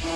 I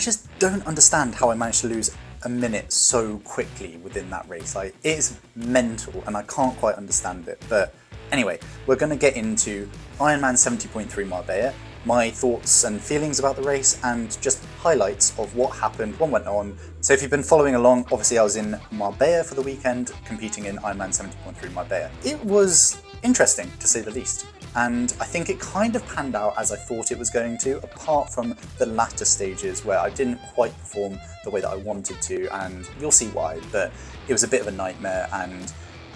just don't understand how I managed to lose a minute so quickly within that race. Like, it is mental and I can't quite understand it. But anyway, we're going to get into Ironman 70.3 Marbella, my thoughts and feelings about the race, and just highlights of what happened, what went on. So if you've been following along, obviously I was in Marbella for the weekend, competing in Ironman 70.3 Marbella. It was interesting, to say the least. And I think it kind of panned out as I thought it was going to, apart from the latter stages where I didn't quite perform the way that I wanted to, and you'll see why, but it was a bit of a nightmare. And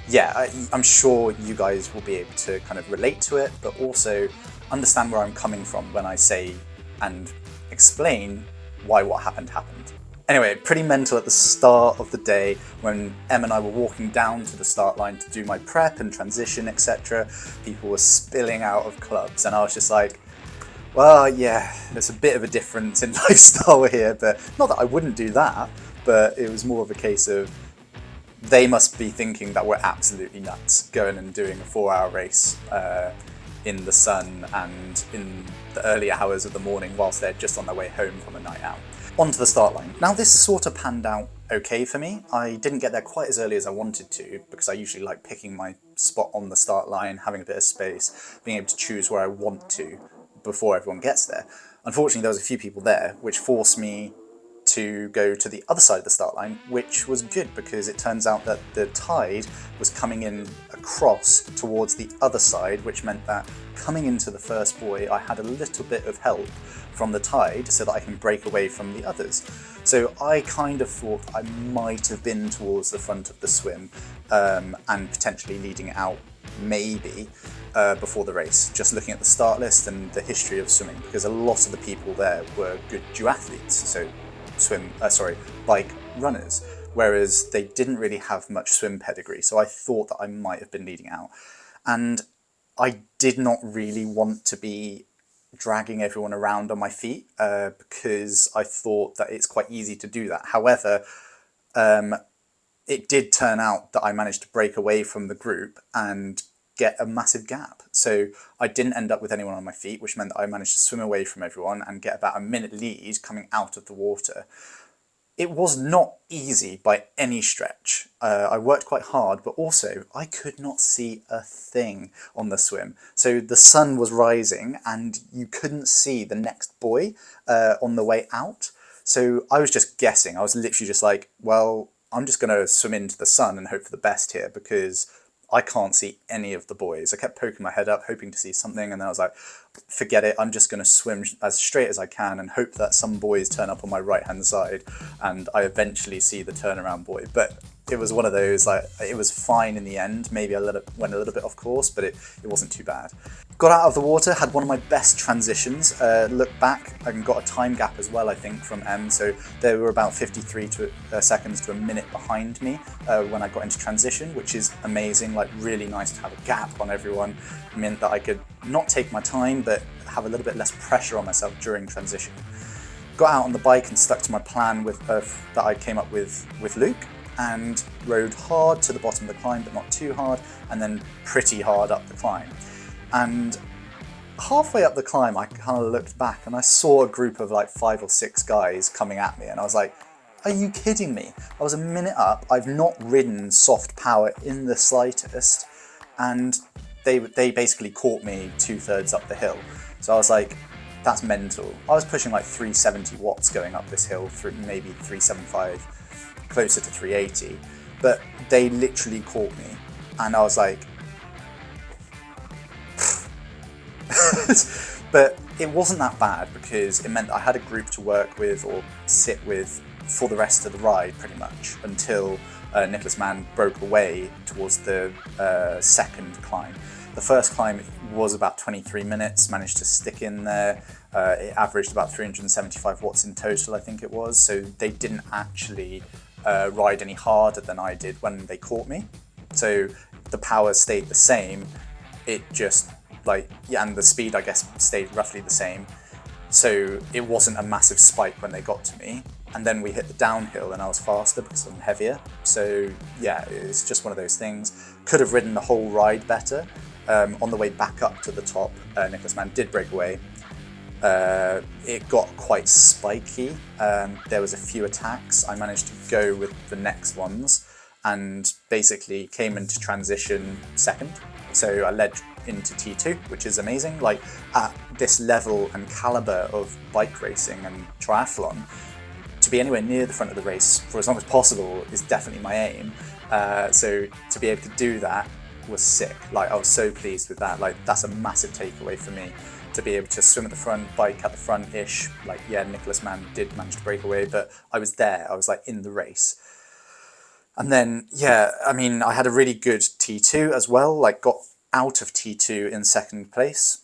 yeah, I'm sure you guys will be able to kind of relate to it, but also understand where I'm coming from when I say and explain why what happened. Anyway, pretty mental at the start of the day when Em and I were walking down to the start line to do my prep and transition, etc. People were spilling out of clubs and I was just like, well, yeah, there's a bit of a difference in lifestyle here, but not that I wouldn't do that, but it was more of a case of they must be thinking that we're absolutely nuts going and doing a 4-hour race in the sun and in the early hours of the morning whilst they're just on their way home from a night out. Onto the start line. Now this sort of panned out okay for me. I didn't get there quite as early as I wanted to because I usually like picking my spot on the start line, having a bit of space, being able to choose where I want to before everyone gets there. Unfortunately, there was a few people there, which forced me to go to the other side of the start line, which was good because it turns out that the tide was coming in across towards the other side, which meant that coming into the first buoy, I had a little bit of help from the tide so that I can break away from the others. So I kind of thought I might have been towards the front of the swim and potentially leading it out maybe before the race, just looking at the start list and the history of swimming, because a lot of the people there were good duathletes, so bike runners, whereas they didn't really have much swim pedigree. So I thought that I might have been leading out. And I did not really want to be dragging everyone around on my feet because I thought that it's quite easy to do that. However, it did turn out that I managed to break away from the group and get a massive gap. So I didn't end up with anyone on my feet, which meant that I managed to swim away from everyone and get about a minute lead coming out of the water. It was not easy by any stretch. I worked quite hard, but also I could not see a thing on the swim. So the sun was rising and you couldn't see the next buoy on the way out. So I was just guessing. I was literally just like, well, I'm just going to swim into the sun and hope for the best here because I can't see any of the buoys. I kept poking my head up, hoping to see something, and then I was like, forget it, I'm just going to swim as straight as I can and hope that some buoys turn up on my right-hand side and I eventually see the turnaround buoy. But it was one of those, like, it was fine in the end. Maybe I went a little bit off course, but it wasn't too bad. Got out of the water, had one of my best transitions. Looked back and got a time gap as well, I think, from M. So they were about 53 seconds to a minute behind me when I got into transition, which is amazing. Like, really nice to have a gap on everyone. It meant that I could not take my time, but have a little bit less pressure on myself during transition. Got out on the bike and stuck to my plan that I came up with Luke, and rode hard to the bottom of the climb, but not too hard, and then pretty hard up the climb. And halfway up the climb, I kind of looked back and I saw a group of like 5 or 6 guys coming at me, and I was like, are you kidding me? I was a minute up, I've not ridden soft power in the slightest, and they basically caught me 2/3 up the hill. So I was like, that's mental. I was pushing like 370 watts going up this hill, through maybe 375, closer to 380, but they literally caught me, and I was like, but it wasn't that bad because it meant I had a group to work with or sit with for the rest of the ride pretty much until Nicholas Mann broke away towards the second climb. The first climb was about 23 minutes, managed to stick in there. It averaged about 375 watts in total, I think it was, so they didn't actually ride any harder than I did when they caught me. So the power stayed the same. It just and the speed I guess stayed roughly the same. So it wasn't a massive spike when they got to me. And then we hit the downhill and I was faster because I'm heavier. So yeah, it's just one of those things. Could have ridden the whole ride better. On the way back up to the top, Nicholas Mann did break away. It got quite spiky. There was a few attacks. I managed to go with the next ones and basically came into transition second. So I led into T2, which is amazing. Like at this level and caliber of bike racing and triathlon, to be anywhere near the front of the race for as long as possible is definitely my aim. So to be able to do that was sick. Like I was so pleased with that. Like that's a massive takeaway for me, to be able to swim at the front, bike at the front-ish. Like yeah, Nicholas Mann did manage to break away, but I was there. I was like in the race. And then yeah, I mean, I had a really good T2 as well. Like got out of T2 in second place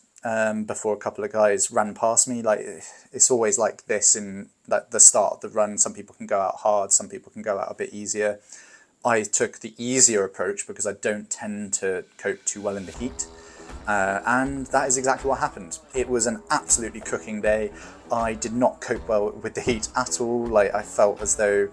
before a couple of guys ran past me. Like it's always like this in like the start of the run. Some people can go out hard, some people can go out a bit easier. I took the easier approach because I don't tend to cope too well in the heat. And that is exactly what happened. It was an absolutely cooking day. I did not cope well with the heat at all. Like I felt as though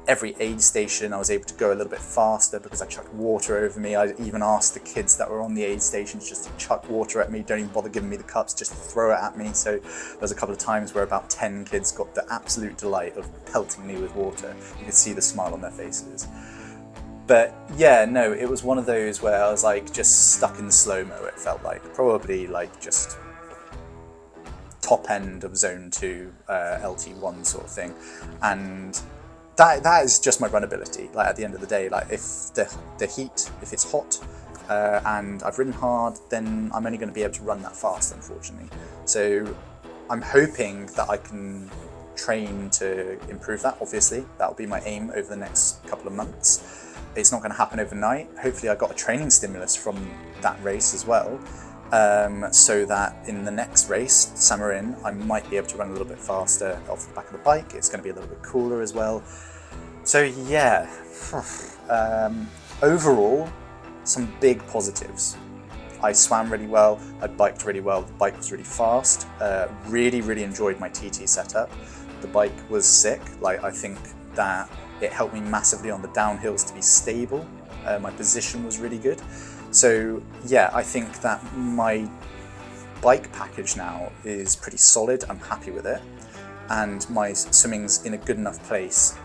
every aid station I was able to go a little bit faster because I chucked water over me. I even asked the kids that were on the aid stations just to chuck water at me. Don't even bother giving me the cups, just throw it at me. So there was a couple of times where about 10 kids got the absolute delight of pelting me with water. You could see the smile on their faces. But yeah, no, it was one of those where I was like just stuck in slow-mo, it felt like. Probably like just top end of zone 2, LT1 sort of thing. And that is just my run ability. Like at the end of the day, like if the heat, if it's hot and I've ridden hard, then I'm only going to be able to run that fast, unfortunately. So I'm hoping that I can train to improve that, obviously. That'll be my aim over the next couple of months. It's not going to happen overnight. Hopefully I got a training stimulus from that race as well, so that in the next race, Samarin, I might be able to run a little bit faster off the back of the bike. It's going to be a little bit cooler as well. So yeah, overall, some big positives. I swam really well, I biked really well, the bike was really fast, really enjoyed my TT setup. The bike was sick. Like I think that it helped me massively on the downhills to be stable. My position was really good. So yeah, I think that my bike package now is pretty solid. I'm happy with it. And my swimming's in a good enough place,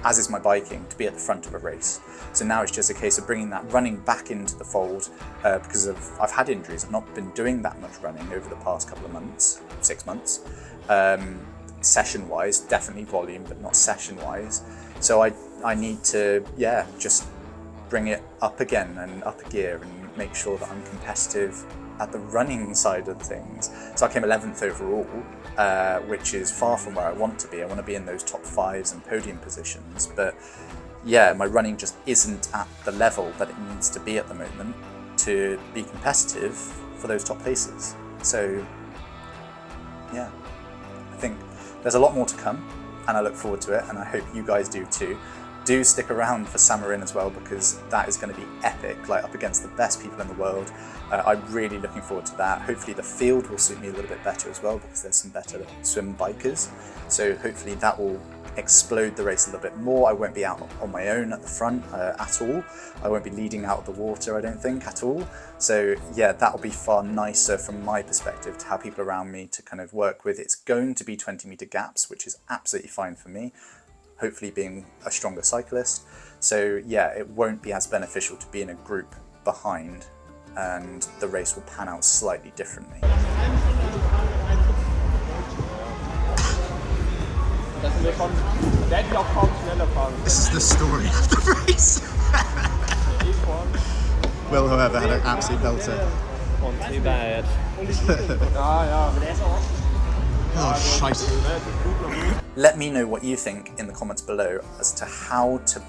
as is my biking, to be at the front of a race. So now it's just a case of bringing that running back into the fold because I've had injuries. I've not been doing that much running over the past couple of months, 6 months. Session-wise, definitely volume, but not session-wise. So I need to, yeah, just bring it up again and up a gear and make sure that I'm competitive at the running side of things. So I came 11th overall, which is far from where I want to be. I want to be in those top 5s and podium positions. But yeah, my running just isn't at the level that it needs to be at the moment to be competitive for those top places. So yeah, I think there's a lot more to come. And I look forward to it, and I hope you guys do too. Do stick around for Samarin as well, because that is going to be epic, like up against the best people in the world. I'm really looking forward to that. Hopefully the field will suit me a little bit better as well, because there's some better swim bikers. So hopefully that will explode the race a little bit more. I won't be out on my own at the front at all. I won't be leading out of the water, I don't think, at all. So yeah, that'll be far nicer from my perspective to have people around me to kind of work with. It's going to be 20-meter gaps, which is absolutely fine for me, hopefully being a stronger cyclist. So yeah, it won't be as beneficial to be in a group behind, and the race will pan out slightly differently. This is the story of the race. Will, however, had an absolute belter. Too bad. Oh, shite. Let me know what you think in the comments below as to how to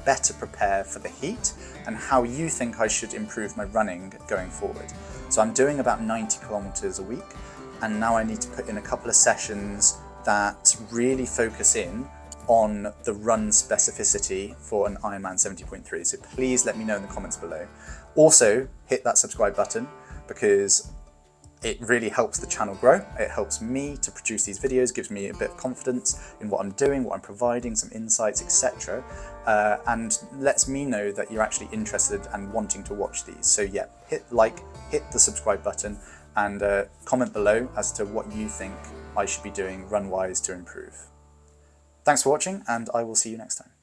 better prepare for the heat and how you think I should improve my running going forward. So I'm doing about 90 kilometers a week, and now I need to put in a couple of sessions that really focus in on the run specificity for an Ironman 70.3. So please let me know in the comments below. Also, hit that subscribe button because it really helps the channel grow. It helps me to produce these videos, gives me a bit of confidence in what I'm doing, what I'm providing, some insights, etc. And lets me know that you're actually interested and wanting to watch these. So yeah, hit like, hit the subscribe button, and comment below as to what you think I should be doing run-wise to improve. Thanks for watching, and I will see you next time.